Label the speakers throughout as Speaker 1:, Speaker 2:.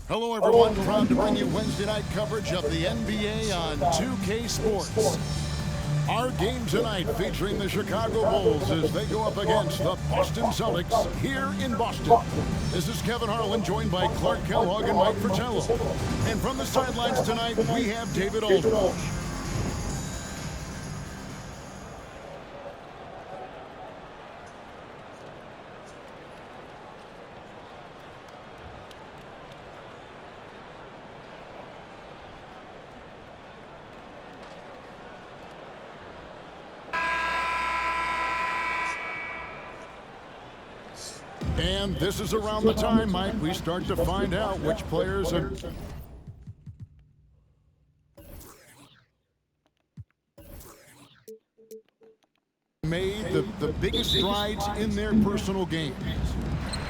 Speaker 1: Hello, everyone. Proud to bring you Wednesday night coverage of the NBA on 2K Sports. Our game tonight featuring the Chicago Bulls as they go up against the Boston Celtics here in Boston. This is Kevin Harlan, joined by Clark Kellogg and Mike Fratello. And from the sidelines tonight, we have David Aldridge. And this is around the time, Mike, we start to find out which players are made the biggest strides in their personal games.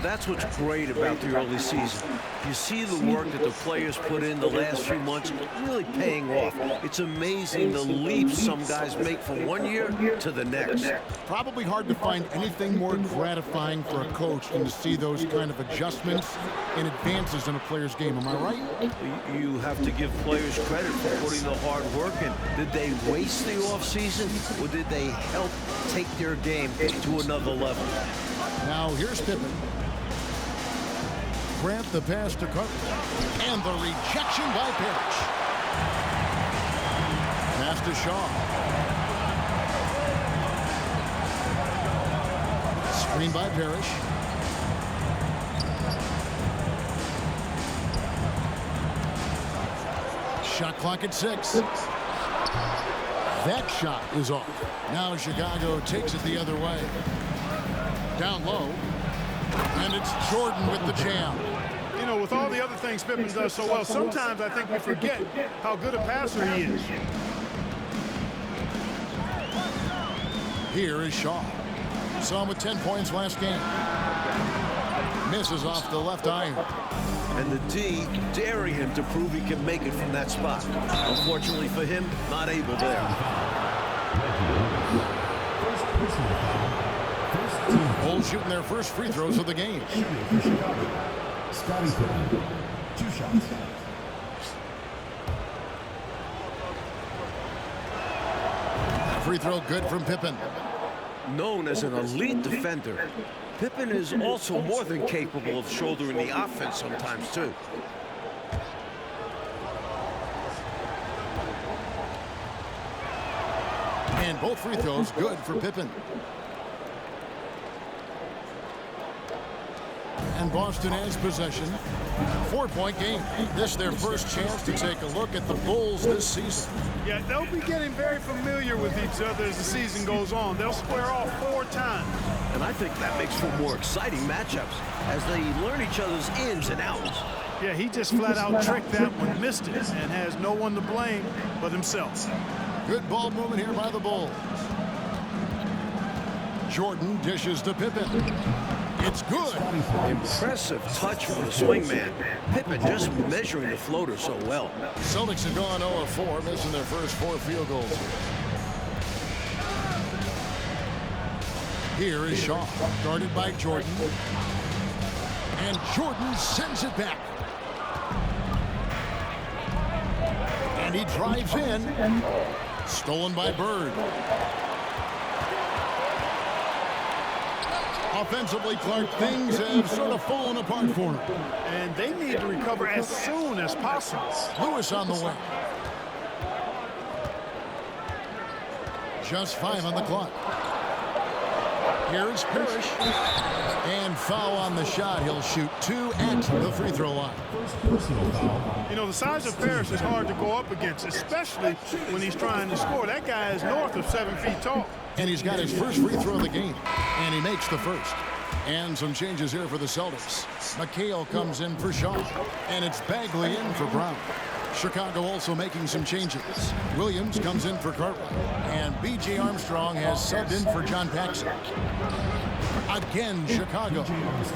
Speaker 2: That's what's great about the early season. You see the work that the players put in the last few months really paying off. It's amazing the leaps some guys make from one year to the next.
Speaker 1: Probably hard to find anything more gratifying for a coach than to see those kind of adjustments and advances in a player's game. Am I right?
Speaker 2: You have to give players credit for putting the hard work in. Did they waste the offseason, or did they help take their game to another level?
Speaker 1: Now here's Pippen. Grant the pass to Carter. And the rejection by Parrish. Pass to Shaw. Screen by Parrish. Shot clock at 6. That shot is off. Now Chicago takes it the other way. Down low. And it's Jordan with the jam.
Speaker 3: You know, with all the other things Pippen does so well, sometimes I think we forget how good a passer he is.
Speaker 1: Here is Shaw. Saw him with 10 points last game. Misses off the left iron.
Speaker 2: And the D daring him to prove he can make it from that spot. Unfortunately for him, not able there.
Speaker 1: Bulls shooting their first free throws of the game.
Speaker 4: Scottie Pippen, 2 shots.
Speaker 1: Free throw good from Pippen.
Speaker 2: Known as an elite defender, Pippen is also more than capable of shouldering the offense sometimes, too.
Speaker 1: And both free throws good for Pippen. And Boston has possession. 4-point game. This their first chance to take a look at the Bulls this season.
Speaker 3: Yeah, they'll be getting very familiar with each other as the season goes on. They'll square off 4 times.
Speaker 2: And I think that makes for more exciting matchups as they learn each other's ins and outs.
Speaker 3: Yeah, he just flat out tricked that one, missed it, and has no one to blame but himself.
Speaker 1: Good ball movement here by the Bulls. Jordan dishes to Pippen. It's good.
Speaker 2: Impressive touch from the swingman. Pippen just measuring the floater so well.
Speaker 1: Celtics have gone 0 of 4, missing their first 4 field goals. Here is Shaw, guarded by Jordan. And Jordan sends it back. And he drives in. Stolen by Bird. Offensively, Clark, things have sort of fallen apart for him.
Speaker 3: And they need to recover as soon as possible.
Speaker 1: Lewis on the way. Just 5 on the clock. Here's Parrish. And foul on the shot. He'll shoot 2 at the free throw line.
Speaker 3: You know, the size of Parrish is hard to go up against, especially when he's trying to score. That guy is north of 7 feet tall.
Speaker 1: And he's got his first free throw of the game. And he makes the first. And some changes here for the Celtics. McHale comes in for Shaw. And it's Bagley in for Brown. Chicago also making some changes. Williams comes in for Cartwright. And B.J. Armstrong has subbed in for John Paxson. Again, Chicago.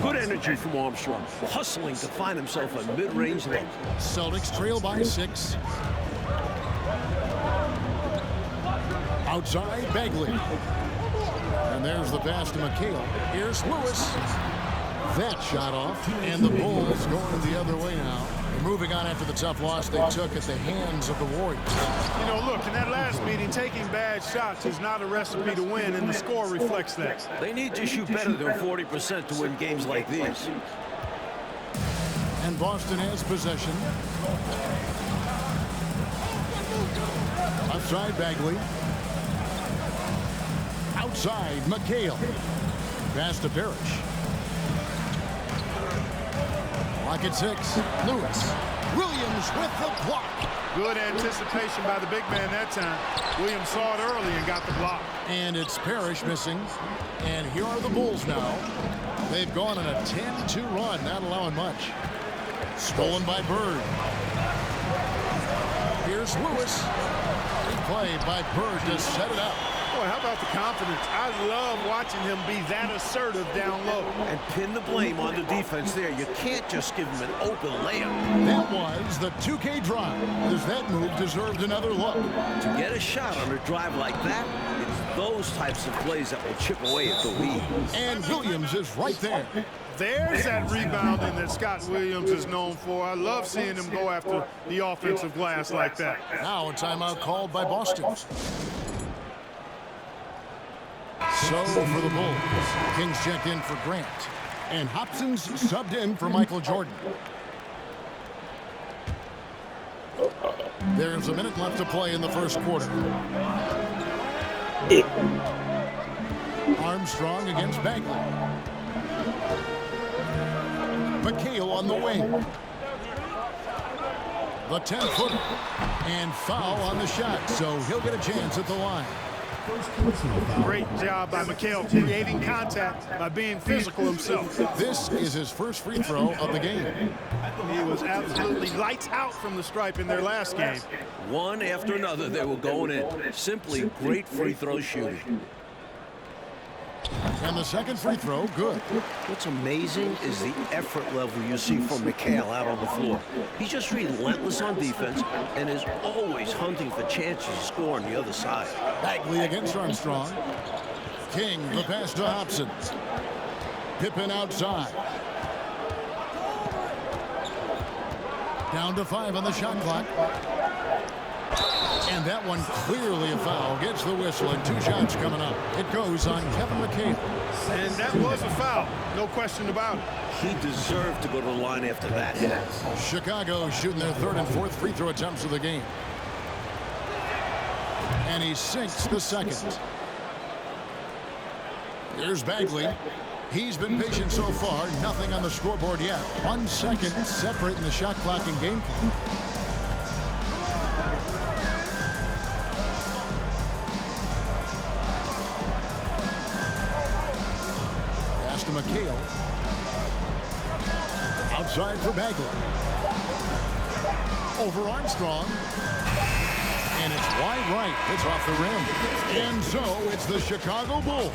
Speaker 2: Good energy from Armstrong, hustling to find himself a mid-range look.
Speaker 1: Celtics trail by 6. Outside, Bagley. And there's the pass to McHale. Here's Lewis. that shot off, and the Bulls going the other way now. They're moving on after the tough loss they took at the hands of the Warriors.
Speaker 3: You know, look, in that last meeting, taking bad shots is not a recipe to win, and the score reflects that.
Speaker 2: They need to shoot better than 40% to win games like these.
Speaker 1: And Boston has possession. Outside Bagley. Outside McHale. Pass to Parrish. Lock at 6. Lewis. Williams with the block.
Speaker 3: Good anticipation by the big man that time. Williams saw it early and got the block.
Speaker 1: And it's Parrish missing. And here are the Bulls now. They've gone on a 10-2 run, not allowing much. Stolen by Bird. Here's Lewis. Big play by Bird to set it up.
Speaker 3: Boy, how about the confidence? I love watching him be that assertive down low.
Speaker 2: And pin the blame on the defense there. You can't just give him an open layup.
Speaker 1: That was the 2K drive. Does that move deserved another look?
Speaker 2: To get a shot on a drive like that, it's those types of plays that will chip away at the lead.
Speaker 1: And Williams is right there.
Speaker 3: There's that rebounding that Scott Williams is known for. I love seeing him go after the offensive glass like that.
Speaker 1: Now a timeout called by Boston. So for the Bulls, Kings checked in for Grant. And Hobson's subbed in for Michael Jordan. There's a minute left to play in the first quarter. Armstrong against Bagley. McHale on the wing. The 10-footer. And foul on the shot, so he'll get a chance at the line.
Speaker 3: Great job by McHale creating contact by being physical himself.
Speaker 1: This is his first free throw of the game.
Speaker 3: He was absolutely lights out from the stripe in their last game.
Speaker 2: One after another, they were going in. Simply great free throw shooting.
Speaker 1: And the second free throw, good.
Speaker 2: What's amazing is the effort level you see from McHale out on the floor. He's just relentless on defense and is always hunting for chances to score on the other side.
Speaker 1: Bagley against Armstrong. King, the pass to Hobson. Pippen outside. Down to 5 on the shot clock. And that one clearly a foul. Gets the whistle and 2 shots coming up. It goes on Kevin McHale.
Speaker 3: And that was a foul. No question about it.
Speaker 2: He deserved to go to the line after that hit.
Speaker 1: Chicago shooting their 3rd and 4th free throw attempts of the game. And he sinks the second. Here's Bagley. He's been patient so far. Nothing on the scoreboard yet. 1 second separating the shot clock and game clock. To McHale. Outside for Bagley. Over Armstrong. And it's wide right. It's off the rim. And so it's the Chicago Bulls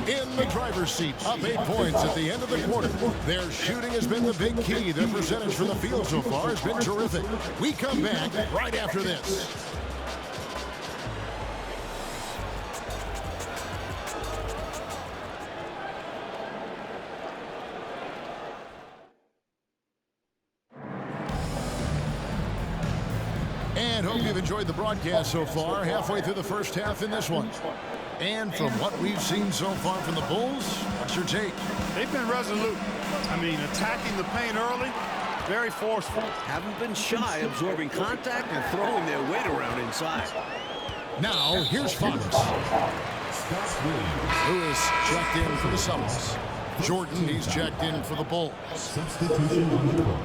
Speaker 1: in the driver's seat. Up 8 points at the end of the quarter. Their shooting has been the big key. Their percentage from the field so far has been terrific. We come back right after this. And hope you've enjoyed the broadcast so far. Halfway through the first half in this one. And from what we've seen so far from the Bulls, what's your take?
Speaker 3: They've been resolute. I mean, attacking the paint early, very forceful.
Speaker 2: Haven't been shy absorbing contact and throwing their weight around inside.
Speaker 1: Now, here's Fox. Lewis checked in for the Celtics. Jordan, he's checked in for the Bulls.
Speaker 4: Substitution on the court.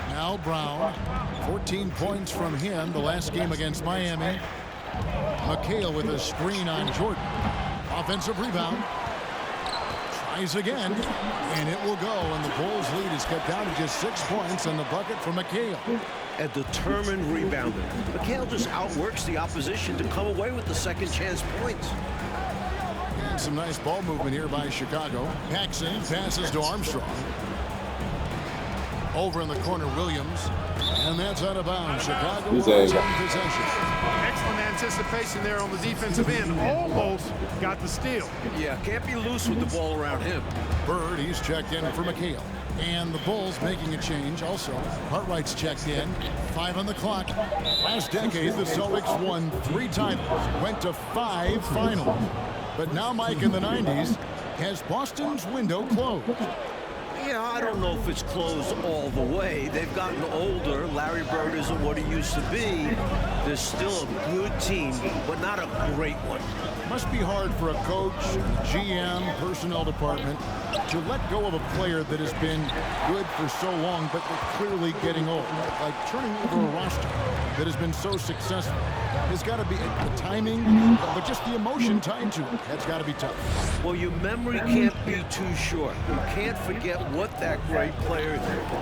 Speaker 1: Now Brown, 14 points from him the last game against Miami. McHale with a screen on Jordan. Offensive rebound. Tries again, and it will go, and the Bulls lead is cut down to just 6 points on the bucket for McHale.
Speaker 2: A determined rebounder. McHale just outworks the opposition to come away with the second chance points.
Speaker 1: And some nice ball movement here by Chicago. Paxson passes to Armstrong. Over in the corner, Williams. And that's out of bounds. Chicago will retain possession.
Speaker 3: Excellent anticipation there on the defensive end. Almost got the steal.
Speaker 2: Yeah, can't be loose with the ball around him.
Speaker 1: Bird, he's checked in for McHale. And the Bulls making a change also. Cartwright's checked in. 5 on the clock. Last decade, the Celtics won 3 titles. Went to 5 finals. But now Mike in the 90s has Boston's window closed.
Speaker 2: Yeah, I don't know if it's closed all the way. They've gotten older. Larry Bird isn't what he used to be. They're still a good team, but not a great one.
Speaker 1: Must be hard for a coach, GM, personnel department to let go of a player that has been good for so long, but they're clearly getting old. Like turning over a roster that has been so successful. There's got to be the timing, but just the emotion tied to it. That's got to be tough.
Speaker 2: Well, your memory can't be too short. You can't forget what that great player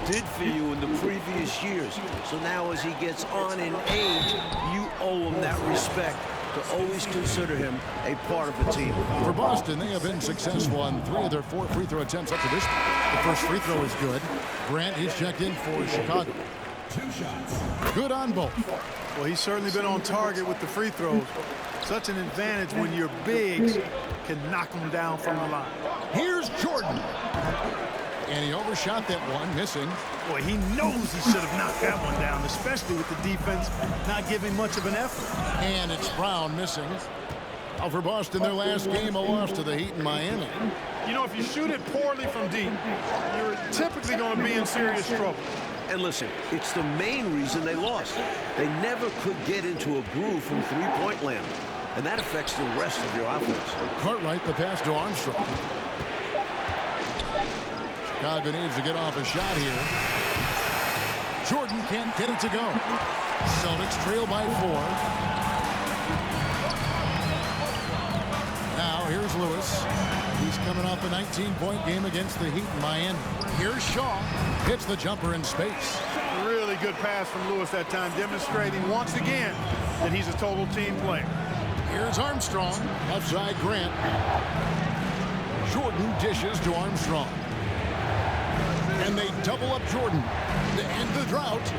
Speaker 2: did for you in the previous years. So now as he gets on in age, you owe him that respect to always consider him a part of the team.
Speaker 1: For Boston, they have been successful on 3 of their 4 free throw attempts up to this point. The first free throw is good. Grant, he's checked in for Chicago.
Speaker 4: 2 shots.
Speaker 1: Good on both.
Speaker 3: Well, he's certainly been on target with the free throws. Such an advantage when your bigs can knock them down from the line.
Speaker 1: Here's Jordan. And he overshot that one, missing.
Speaker 3: Boy, he knows he should have knocked that one down, especially with the defense not giving much of an effort.
Speaker 1: And it's Brown missing. Now for Boston, their last game, a loss to the Heat in Miami.
Speaker 3: You know, if you shoot it poorly from deep, you're typically going to be in serious trouble.
Speaker 2: And listen, it's the main reason they lost. They never could get into a groove from three-point land. And that affects the rest of your offense.
Speaker 1: Cartwright, the pass to Armstrong. Chicago needs to get off a shot here. Jordan can't get it to go. Celtics trail by 4. Now here's Lewis. He's coming off a 19-point game against the Heat in Miami. Here's Shaw. Hits the jumper in space.
Speaker 3: Really good pass from Lewis that time, demonstrating once again that he's a total team player.
Speaker 1: Here's Armstrong. Outside Grant. Jordan dishes to Armstrong. And they double up Jordan to end the drought.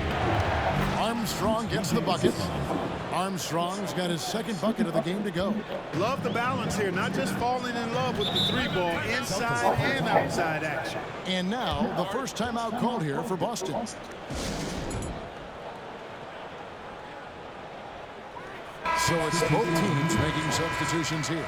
Speaker 1: Armstrong gets the bucket. Armstrong's got his second bucket of the game to go.
Speaker 3: Love the balance here, not just falling in love with the 3-ball, inside and outside action.
Speaker 1: And now the first timeout called here for Boston. So it's both teams making substitutions here.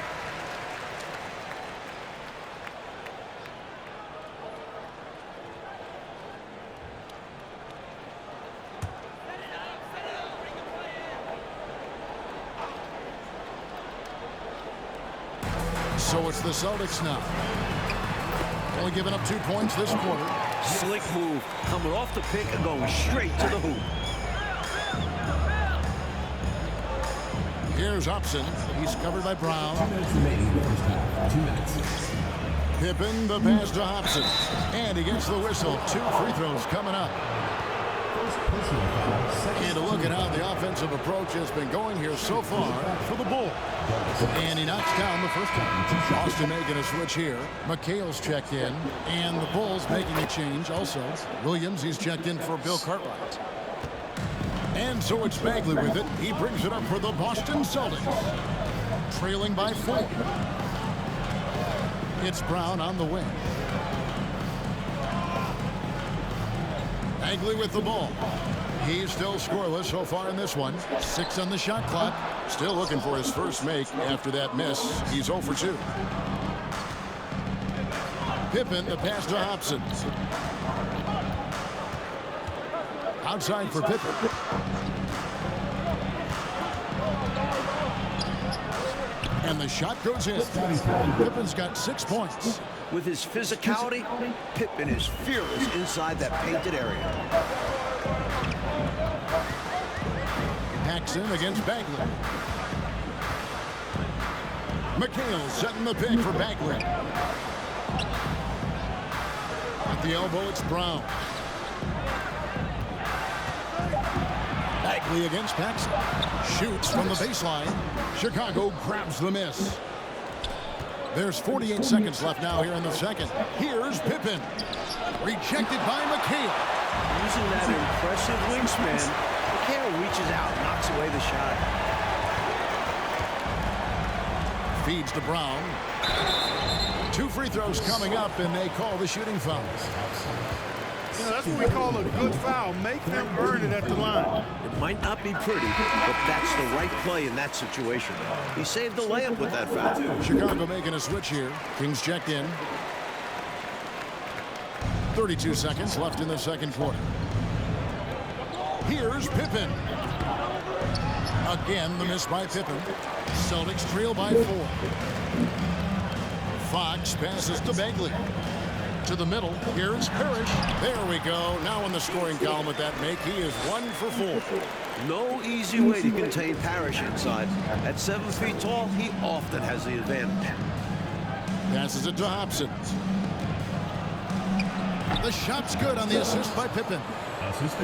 Speaker 1: So it's the Celtics now. Only giving up 2 points this quarter.
Speaker 2: Slick move, coming off the pick and going straight to the hoop.
Speaker 1: Here's Upson. He's covered by Brown.
Speaker 4: 2 minutes remaining in the first half. 2 minutes.
Speaker 1: Pippen, the pass to Hobson. And he gets the whistle. 2 free throws coming up.
Speaker 4: Personal foul.
Speaker 1: And a look at how the offensive approach has been going here so far for the Bulls. And he knocks down the first one. Boston making a switch here. McHale's checked in. And the Bulls making a change also. Williams, he's checked in for Bill Cartwright. And so it's Bagley with it. He brings it up for the Boston Celtics. Trailing by 4. It's Brown on the wing. Bagley with the ball. He's still scoreless so far in this one. 6 on the shot clock. Still looking for his first make after that miss. He's 0 for 2. Pippen, the pass to Hobson. Outside for Pippen. And the shot goes in. Pippen's got 6 points.
Speaker 2: With his physicality, Pippen is fearless inside that painted area.
Speaker 1: Paxson against Bagley. McHale setting the pick for Bagley. At the elbow, it's Brown. Bagley against Paxson. Shoots from the baseline. Chicago grabs the miss. There's 48 seconds left now here in the second. Here's Pippen. Rejected by McHale.
Speaker 2: Using that impressive wingspan, McHale reaches out, knocks away the shot.
Speaker 1: Feeds to Brown. 2 free throws coming up, and they call the shooting foul.
Speaker 3: You know, that's what we call a good foul. Make them earn it at the line.
Speaker 2: It might not be pretty, but that's the right play in that situation. He saved the layup with that foul.
Speaker 1: Chicago making a switch here. Kings checked in. 32 seconds left in the second quarter. Here's Pippen. Again, the miss by Pippen. Celtics trail by 4. Fox passes to Begley. To the middle. Here's Parrish. There we go. Now in the scoring column with that make. He is 1 for 4.
Speaker 2: No easy way to contain Parrish inside. At 7 feet tall, he often has the advantage.
Speaker 1: Passes it to Hobson. The shot's good on the assist by Pippen.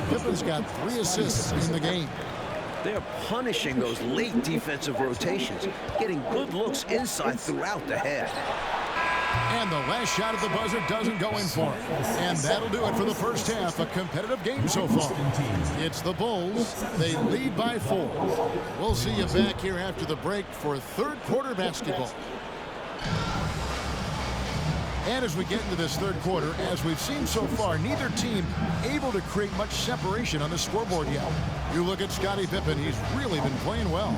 Speaker 1: Pippen's got 3 assists in the game.
Speaker 2: They're punishing those late defensive rotations, getting good looks inside throughout the half.
Speaker 1: And the last shot at the buzzer doesn't go in for it. And that'll do it for the first half. A competitive game so far. It's the Bulls. They lead by 4. We'll see you back here after the break for third quarter basketball. And as we get into this third quarter, as we've seen so far, neither team able to create much separation on the scoreboard yet. You look at Scottie Pippen, he's really been playing well.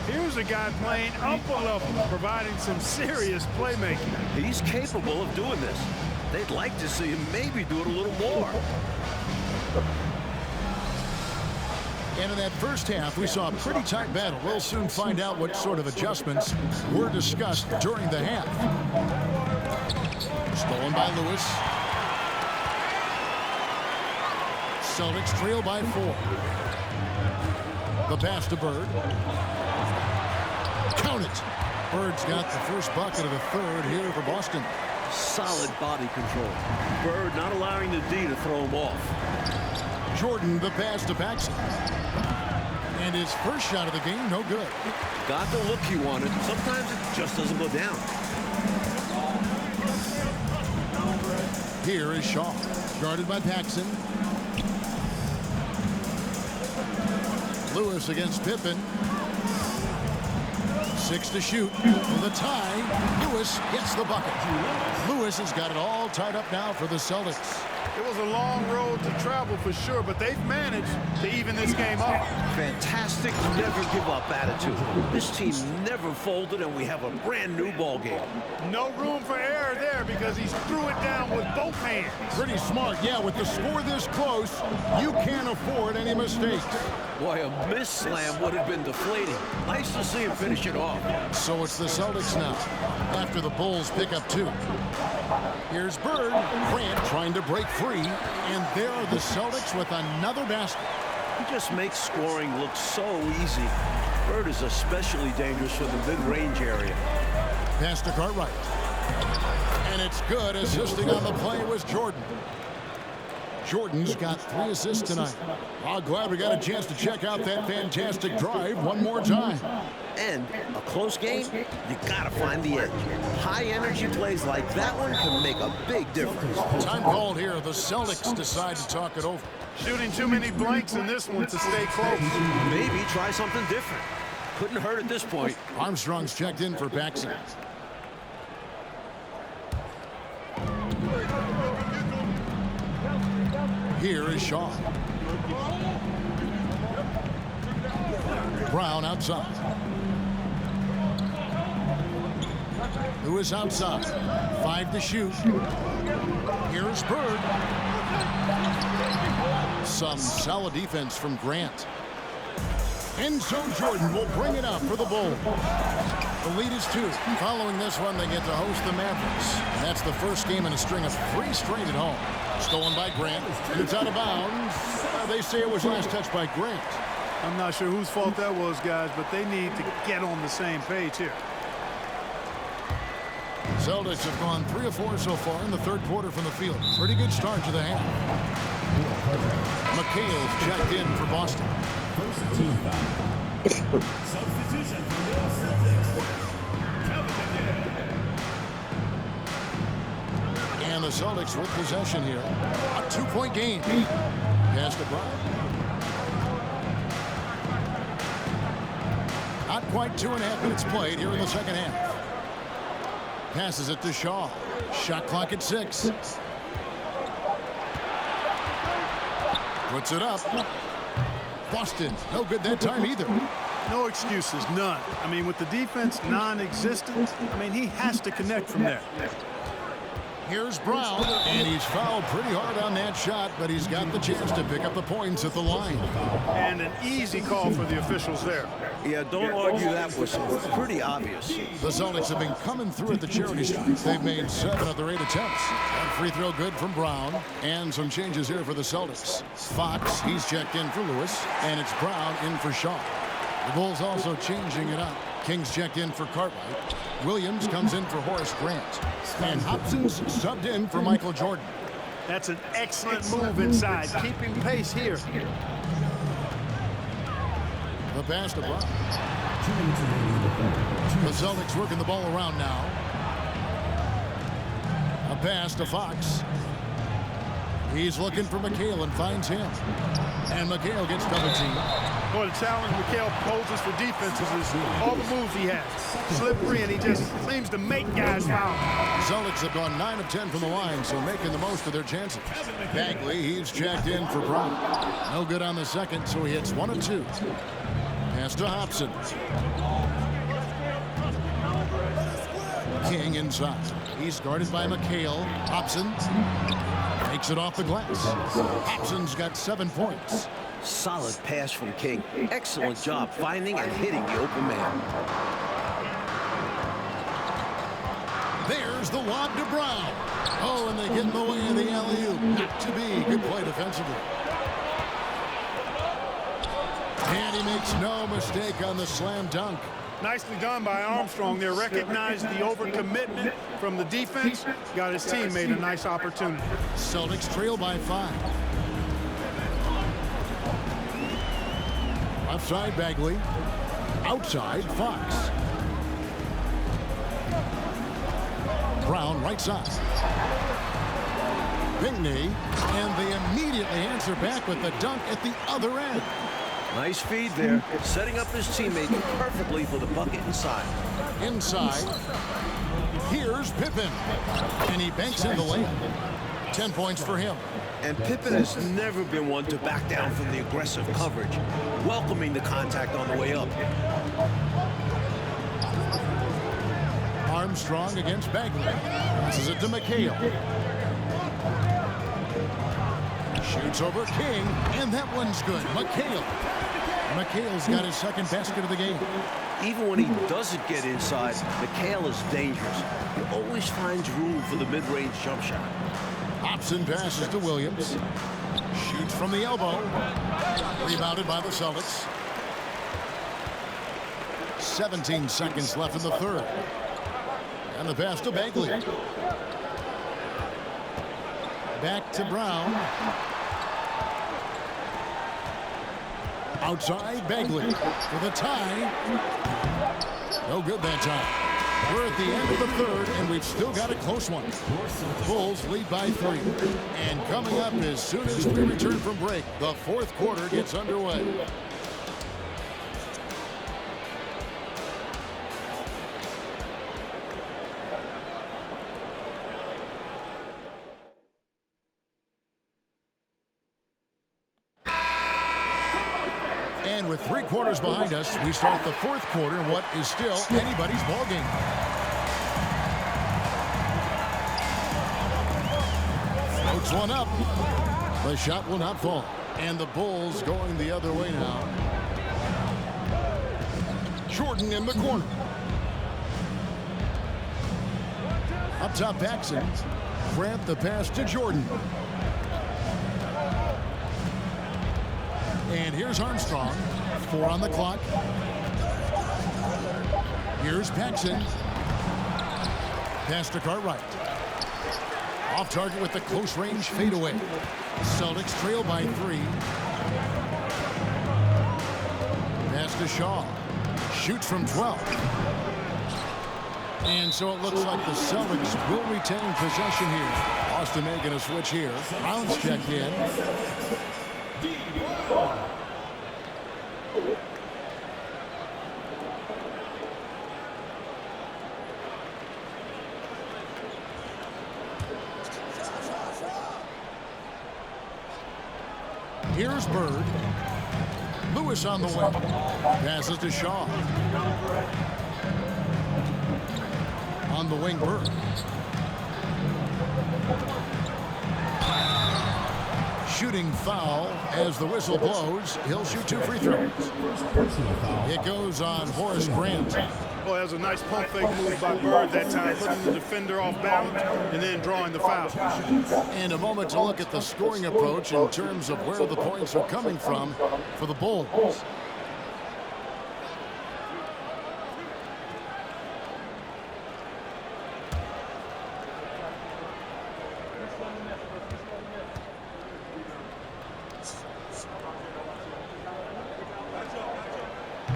Speaker 3: Here's a guy playing up a level, providing some serious playmaking.
Speaker 2: He's capable of doing this. They'd like to see him maybe do it a little more.
Speaker 1: And in that first half, we saw a pretty tight battle. We'll soon find out what sort of adjustments were discussed during the half. Stolen by Lewis. Celtics trail by 4. The pass to Bird. Count it. Bird's got the first bucket of the third here for Boston.
Speaker 2: Solid body control. Bird not allowing the D to throw him off.
Speaker 1: Jordan, the pass to Paxson. And his first shot of the game, no good.
Speaker 2: Got the look he wanted. Sometimes it just doesn't go down.
Speaker 1: Here is Shaw, guarded by Paxson. Lewis against Pippen. 6 to shoot. For the tie, Lewis gets the bucket. Lewis has got it all tied up now for the Celtics.
Speaker 3: It was a long road to travel for sure, but they've managed to even this game up.
Speaker 2: Fantastic never give up attitude. This team never folded, and we have a brand new ball game.
Speaker 3: No room for error there because he threw it down with both hands.
Speaker 1: Pretty smart. Yeah, with the score this close, you can't afford any mistakes.
Speaker 2: Boy, a miss slam would have been deflating. Nice to see him finish it off.
Speaker 1: So it's the Celtics now, after the Bulls pick up 2. Here's Bird. Grant trying to break free. And there are the Celtics with another basket.
Speaker 2: He just makes scoring look so easy. Bird is especially dangerous for the mid-range area.
Speaker 1: Pass to Cartwright. And it's good. Assisting on the play was Jordan. Jordan's got 3 assists tonight. I'm glad we got a chance to check out that fantastic drive one more time.
Speaker 2: And a close game, you gotta find the edge. High energy plays like that one can make a big difference.
Speaker 1: Time called here. The Celtics decide to talk it over.
Speaker 3: Shooting too many blanks in this one to stay close.
Speaker 2: Maybe try something different. Couldn't hurt at this point.
Speaker 1: Armstrong's checked in for Paxson. Here is Shaw. Brown outside. Lewis outside. 5 to shoot. Here's Bird. Some solid defense from Grant. And so Jordan will bring it up for the Bulls. The lead is 2. Following this one, they get to host the Mavericks. And that's the first game in a string of 3 straight at home. Stolen by Grant. And it's out of bounds. They say it was last touched by Grant.
Speaker 3: I'm not sure whose fault that was, guys, but they need to get on the same page here.
Speaker 1: Celtics have gone 3 of 4 so far in the third quarter from the field. Pretty good start to the half. McHale's checked in for Boston.
Speaker 4: First team foul. Substitution for the Celtics.
Speaker 1: Celtics with possession here. A 2-point game. Pass to Brown. Not quite 2.5 minutes played here in the second half. Passes it to Shaw. Shot clock at 6. Puts it up. Boston, no good that time either.
Speaker 3: No excuses, none. I mean, with the defense non-existent, I mean, he has to connect from there.
Speaker 1: Here's Brown, and he's fouled pretty hard on that shot, but he's got the chance to pick up the points at the line.
Speaker 3: And an easy call for the officials there.
Speaker 2: Yeah, don't argue that whistle. Pretty obvious.
Speaker 1: The Celtics have been coming through at the charity stripe. They've made 7 of their 8 attempts. That free throw good from Brown, and some changes here for the Celtics. Fox, he's checked in for Lewis, and it's Brown in for Shaw. The Bulls also changing it up. King's checked in for Cartwright. Williams comes in for Horace Grant. And Hobson's subbed in for Michael Jordan.
Speaker 3: That's an excellent move inside, keeping pace here.
Speaker 1: The pass to Brown. The Celtics working the ball around now. A pass to Fox. He's looking for McHale and finds him. And McHale gets double teamed.
Speaker 3: Boy, the challenge McHale poses for defenses is all the moves he has. Slippery, and he just seems to make guys foul.
Speaker 1: Celtics have gone 9 of 10 from the line, so making the most of their chances. Bagley, he's checked in for Brown. No good on the second, so he hits 1 of 2. Pass to Hobson. King inside. He's guarded by McHale. Hobson takes it off the glass. Hobson's got 7 points.
Speaker 2: Solid pass from King. Excellent job finding and hitting the open man.
Speaker 1: There's the lob to Brown. Oh, and they get in the way of the alley-oop. Not to be. Good play defensively. And he makes no mistake on the slam dunk.
Speaker 3: Nicely done by Armstrong there. Recognized the overcommitment from the defense. Got his teammate a nice opportunity.
Speaker 1: Celtics trail by 5. Outside Bagley. Outside Fox. Brown right side. Pinckney. And they immediately answer back with the dunk at the other end.
Speaker 2: Nice feed there. Setting up his teammate perfectly for the bucket inside.
Speaker 1: Inside. Here's Pippen. And he banks in the layup. 10 points for him.
Speaker 2: And Pippen has never been one to back down from the aggressive coverage, welcoming the contact on the way up.
Speaker 1: Armstrong against Bagley. Passes it to McHale. Shoots over King, and that one's good. McHale's got his second basket of the game.
Speaker 2: Even when he doesn't get inside, McHale is dangerous. He always finds room for the mid-range jump shot.
Speaker 1: Hobson passes to Williams. Shoots from the elbow. Rebounded by the Celtics. 17 seconds left in the third. And the pass to Bagley. Back to Brown. Outside Bagley for the tie. No good that time. We're at the end of the third, and we've still got a close one. Bulls lead by 3. And coming up as soon as we return from break, the fourth quarter gets underway. And with 3 quarters behind us, we start the fourth quarter in what is still anybody's ball game. Floats one up. The shot will not fall. And the Bulls going the other way now. Jordan in the corner. Up top, Paxson. Grant the pass to Jordan. And here's Armstrong. 4 on the clock. Here's Paxson. Pass to Cartwright. Off target with the close range fadeaway. Celtics trail by 3. Pass to Shaw. Shoots from 12. And so it looks like the Celtics will retain possession here. Boston making a switch here. Brown's checked in. Here's Bird. Lewis on the wing. Passes to Shaw. On the wing, Bird. Shooting foul as the whistle blows. He'll shoot 2 free throws. It goes on Horace Grant.
Speaker 3: Well, that was a nice pump fake move by Bird that time, putting the defender off balance and then drawing the foul.
Speaker 1: And a moment to look at the scoring approach in terms of where the points are coming from for the Bulls.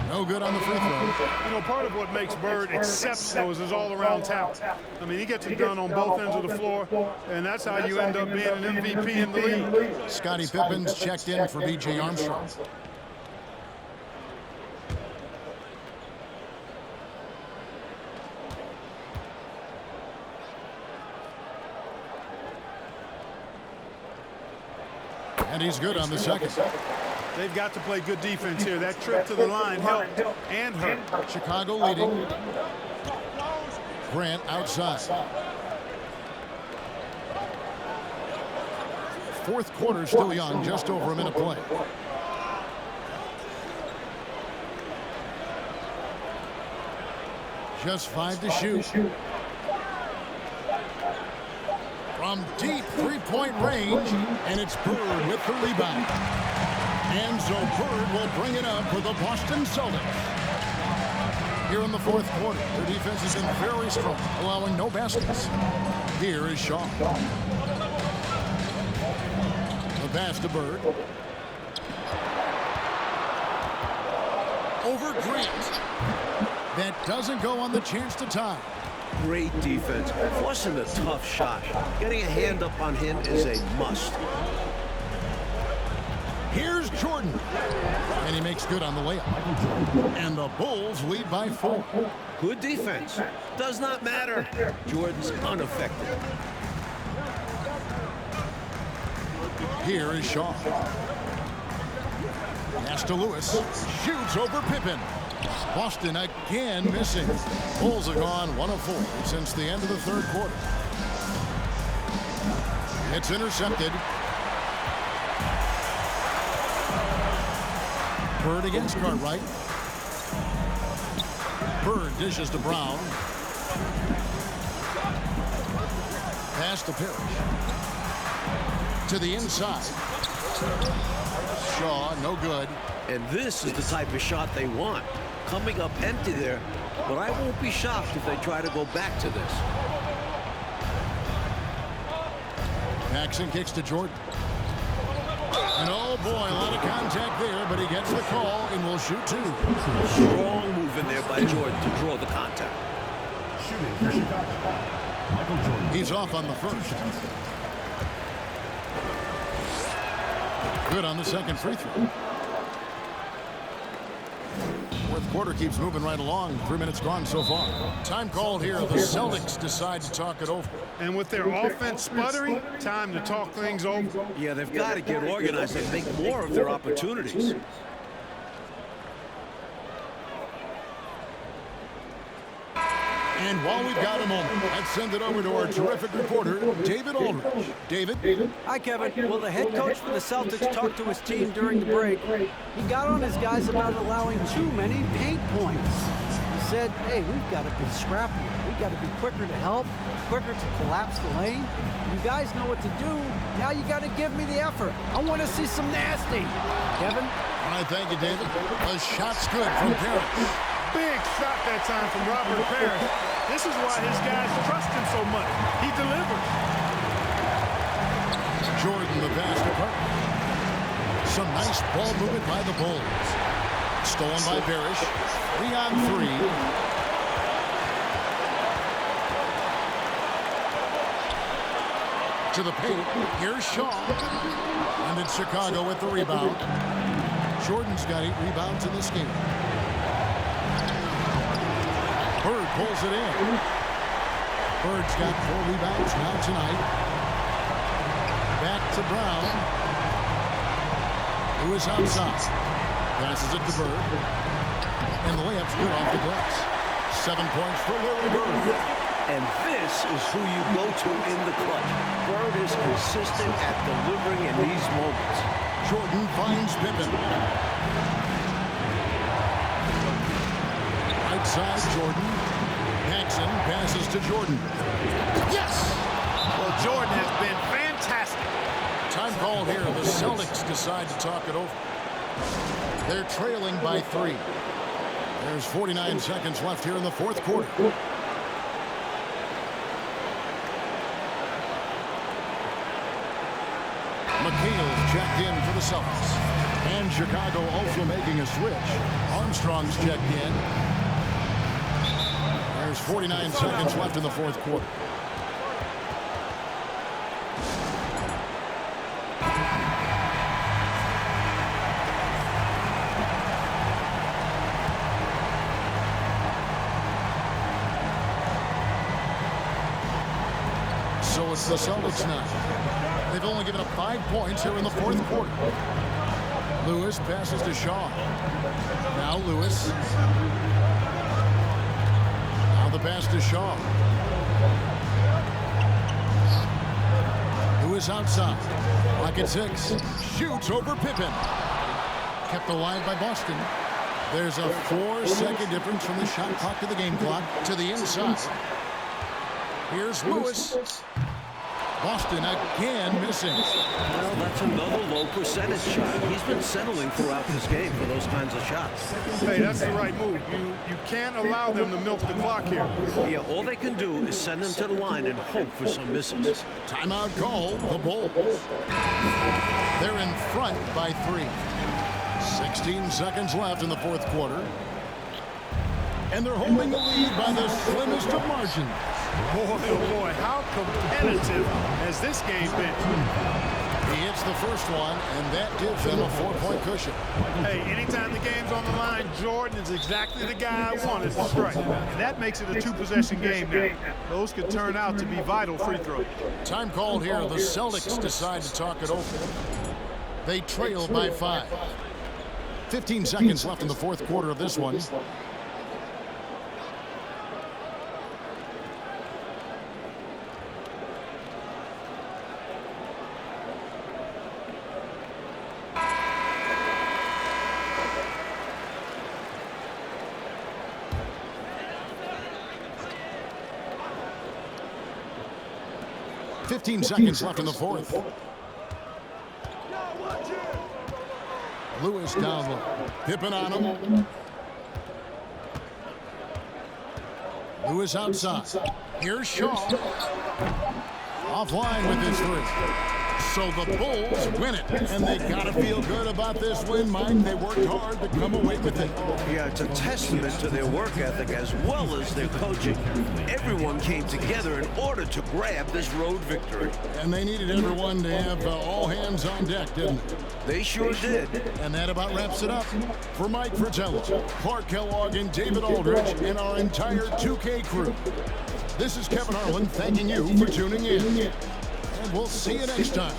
Speaker 1: No good on the free throw.
Speaker 3: You know, part of what makes Bird exceptional is his all-around talent. I mean, he gets it done on both ends of the floor, and that's how you end up being an MVP in the league.
Speaker 1: Scottie Pippen's checked in for B.J. Armstrong. And he's good on the second.
Speaker 3: They've got to play good defense here. That trip to the line helped and hurt.
Speaker 1: Chicago leading. Grant outside. Fourth quarter still young, just over a minute play. Just 5 to shoot. From deep three-point range, and it's Bird with the rebound. And so Bird will bring it up for the Boston Celtics. Here in the fourth quarter, their defense has been very strong, allowing no baskets. Here is Shaw. The pass to Bird. Over Grant. That doesn't go on the chance to tie.
Speaker 2: Great defense, forcing a tough shot. Getting a hand up on him is a must.
Speaker 1: Here's Jordan. And he makes good on the layup. And the Bulls lead by 4.
Speaker 2: Good defense. Does not matter. Jordan's unaffected.
Speaker 1: Here is Shaw. Pass to Lewis. Shoots over Pippen. Boston again missing. Bulls have gone 1 of 4 since the end of the third quarter. It's intercepted. Bird against Cartwright. Bird dishes to Brown. Pass to Parrish. To the inside. Shaw, no good.
Speaker 2: And this is the type of shot they want. Coming up empty there, but I won't be shocked if they try to go back to this.
Speaker 1: Jackson kicks to Jordan. And oh boy, a lot of contact there, but he gets the call and will shoot 2.
Speaker 2: Strong move in there by Jordan to draw the contact.
Speaker 4: Shooting for Chicago, Michael Jordan.
Speaker 1: He's off on the first. Good on the second free throw. Fourth quarter keeps moving right along. 3 minutes gone so far. Time called here. The Celtics decide to talk it over.
Speaker 3: And with their offense sputtering, time to talk things over.
Speaker 2: Yeah, they've got to get organized and make more of their opportunities.
Speaker 1: And while we've got a moment, let's send it over to our terrific reporter, David Aldridge. David?
Speaker 5: Hi, Kevin. Well, the head coach for the Celtics talked to his team during the break. He got on his guys about allowing too many paint points. He said, hey, we've got to be scrappier. We've got to be quicker to help, quicker to collapse the lane. You guys know what to do. Now you got to give me the effort. I want to see some nasty. Kevin?
Speaker 1: All right, thank you, David. The shot's good from Parrish.
Speaker 3: Big shot that time from Robert Parrish. This is why his guys trust him so much. He delivers.
Speaker 1: Jordan, the pass to Carter. Some nice ball movement by the Bulls. Stolen by Parrish. 3 on 3. to the paint. Here's Shaw. And it's Chicago with the rebound. Jordan's got 8 rebounds in this game. Bird pulls it in. Bird's got 4 rebounds now tonight. Back to Brown. Who is outside. Passes it to Bird. And the layup's good off the glass. 7 points for Larry Bird.
Speaker 2: And this is who you go to in the clutch. Bird is consistent at delivering in these moments.
Speaker 1: Jordan finds Pippen. Right side, Jordan. Paxson passes to Jordan. Yes!
Speaker 3: Well, Jordan has been fantastic.
Speaker 1: Time called here. The Celtics decide to talk it over. They're trailing by 3. There's 49 seconds left here in the 4th quarter. McHale's checked in for the Celtics. And Chicago also making a switch. Armstrong's checked in. There's 49 seconds left in the 4th quarter. So it's the Celtics now. They've only given up 5 points here in the 4th quarter. Lewis passes to Shaw. Now Lewis. Now the pass to Shaw. Lewis outside. Clock at 6. Shoots over Pippen. Kept alive by Boston. There's a 4-second difference from the shot clock to the game clock to the inside. Here's Lewis. Boston again missing.
Speaker 2: Well, that's another low percentage shot. He's been settling throughout this game for those kinds of shots.
Speaker 3: Hey, that's the right move. You can't allow them to milk the clock here.
Speaker 2: Yeah, all they can do is send them to the line and hope for some misses.
Speaker 1: Timeout call, the Bulls. They're in front by 3. 16 seconds left in the 4th quarter. And they're holding the lead by the slimmest of margins.
Speaker 3: Boy, oh boy, how competitive has this game been?
Speaker 1: He hits the first one, and that gives them a 4-point cushion.
Speaker 3: Hey, anytime the game's on the line, Jordan is exactly the guy I wanted to strike. And that makes it a 2-possession game now. Those could turn out to be vital free throws.
Speaker 1: Time called here. The Celtics decide to talk it over. They trail by 5. 15 seconds left in the 4th quarter of this one. Fifteen seconds left in the 4th. Lewis down low. Pippen on him. Lewis outside. Here's Shaw. Offline with his 3. So the Bulls win it. And they got to feel good about this win, Mike. They worked hard to come away with it.
Speaker 2: Yeah, it's a testament to their work ethic as well as their coaching. Everyone came together in order to grab this road victory.
Speaker 1: And they needed everyone to have all hands on deck, didn't they?
Speaker 2: They sure did.
Speaker 1: And that about wraps it up. For Mike Fratello, Clark Kellogg, and David Aldridge, and our entire 2K crew, this is Kevin Harlan thanking you for tuning in. And we'll see you next time.